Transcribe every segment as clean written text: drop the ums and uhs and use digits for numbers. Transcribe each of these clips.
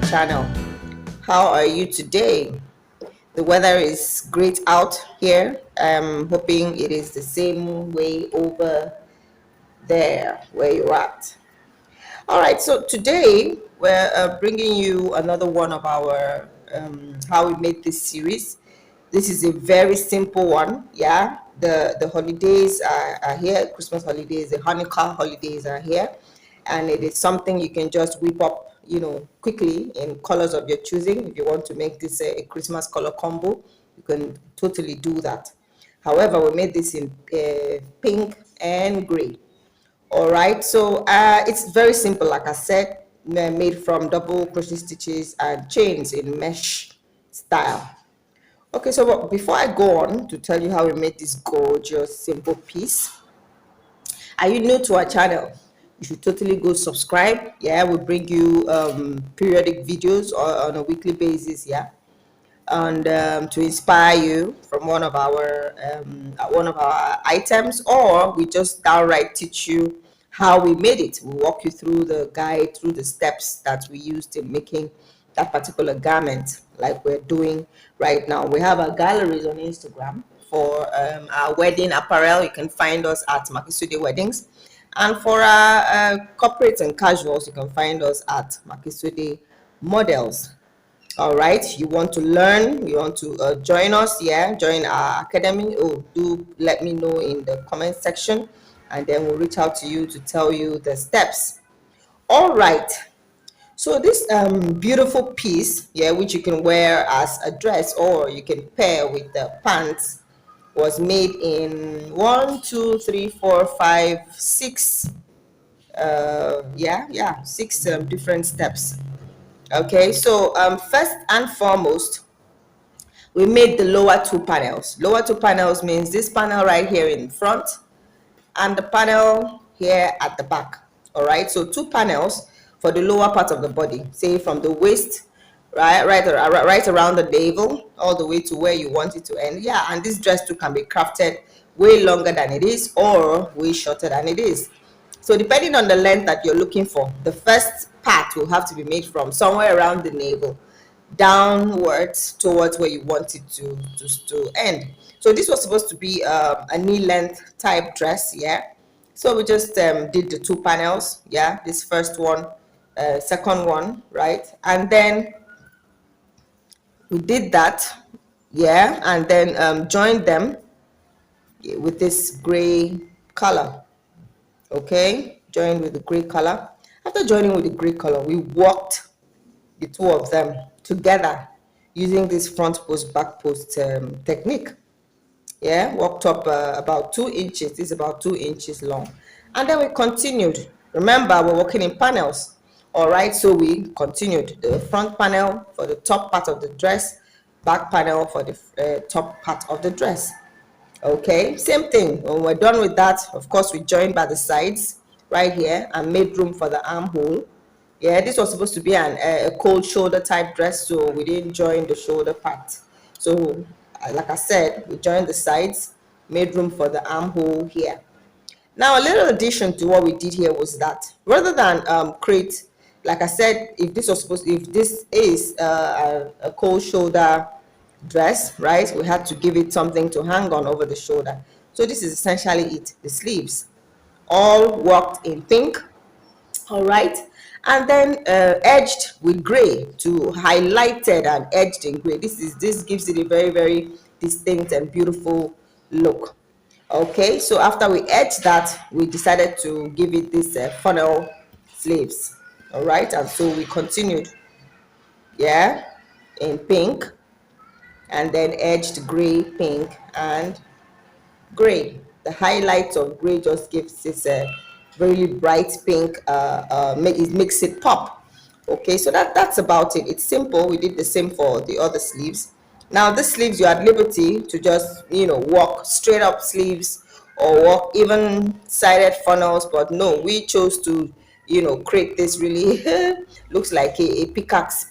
channel. How are you today? The weather is great out here. I'm hoping it is the same way over there where you're at. All right, so today we're bringing you another one of our how we made this series. This is a very simple one. Yeah, the holidays are here. Christmas holidays, the Hanukkah holidays are here, and it is something you can just whip up, quickly in colors of your choosing. If you want to make this a Christmas color combo, you can totally do that. However, we made this in pink and gray. All right, so it's very simple, like I said, made from double crochet stitches and chains in mesh style. Okay, so before I go on to tell you how we made this gorgeous simple piece, are you new to our channel? You should totally go subscribe. Yeah, we bring you periodic videos on a weekly basis. Yeah, and to inspire you from one of our items, or we just downright teach you how we made it. We walk you through the guide, through the steps that we used in making that particular garment, like we're doing right now. We have our galleries on Instagram for our wedding apparel. You can find us at Makisode Weddings, and for our corporate and casuals, you can find us at Makisode Models. All right, you want to learn, you want to join us, yeah, join our academy. Oh, do let me know in the comment section, and then we'll reach out to you to tell you the steps. All right, so this beautiful piece, yeah, which you can wear as a dress or you can pair with the pants, was made in 1, 2, 3, 4, 5, 6 6 different steps. Okay, so first and foremost, we made the lower two panels. Lower two panels means this panel right here in front and the panel here at the back. All right, so two panels for the lower part of the body, say from the waist right around the navel all the way to where you want it to end. Yeah, and this dress too can be crafted way longer than it is or way shorter than it is. So depending on the length that you're looking for, the first part will have to be made from somewhere around the navel downwards towards where you want it to end. So this was supposed to be a knee length type dress, yeah. So we just did the two panels, yeah, this first one, second one, right, and then we did that, yeah, and then joined them with this gray color. Okay, joined with the gray color. After joining with the gray color, we walked the two of them together using this front post back post technique. Yeah, walked up about 2 inches. This is about 2 inches long, and then we continued. Remember, we're working in panels. All right, so we continued the front panel for the top part of the dress, back panel for the top part of the dress. Okay, same thing. When we're done with that, of course, we joined by the sides right here and made room for the armhole. Yeah, this was supposed to be a cold shoulder type dress, so we didn't join the shoulder part. So like I said, we joined the sides, made room for the armhole here. Now a little addition to what we did here was that rather than create, like I said, if this is a cold shoulder dress, right, we had to give it something to hang on over the shoulder. So this is essentially it, the sleeves, all worked in pink. All right, and then edged with gray, to highlighted and edged in gray. This gives it a very, very distinct and beautiful look. Okay, so after we edged that, we decided to give it this funnel sleeves. All right, and so we continued, yeah, in pink, and then edged gray, pink, and gray. The highlight of gray just gives this a really bright pink, it makes it pop. Okay, so that's about it. It's simple. We did the same for the other sleeves. Now the sleeves, you had liberty to just walk straight up sleeves or walk even sided funnels, but no, we chose to create this really looks like a pickaxe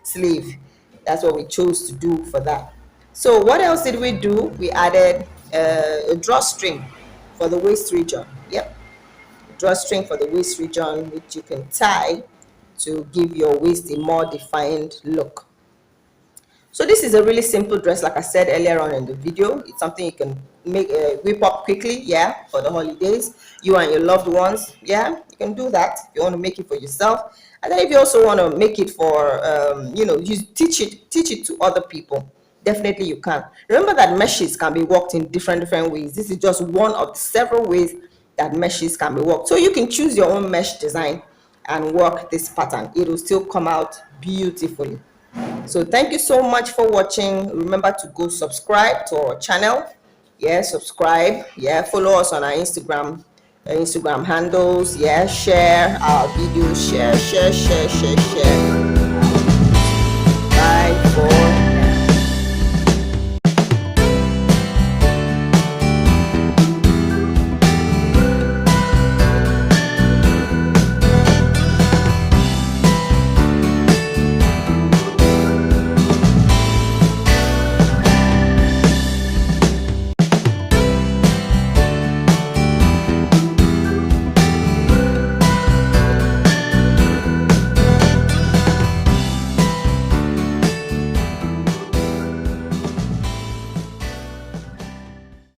sleeve. That's what we chose to do for that. So what else did we do? We added a drawstring for the waist region. Yep, drawstring for the waist region, which you can tie to give your waist a more defined look. So this is a really simple dress, like I said earlier on in the video. It's something you can make whip up quickly, yeah, for the holidays. You and your loved ones, yeah, you can do that if you want to make it for yourself. And then if you also want to make it for, you know, you teach it to other people. Definitely you can. Remember that meshes can be worked in different ways. This is just one of the several ways that meshes can be worked. So you can choose your own mesh design and work this pattern. It will still come out beautifully. So thank you so much for watching. Remember to go subscribe to our channel. Yeah, subscribe. Yeah, follow us on our Instagram handles. Yeah, share our videos. Share.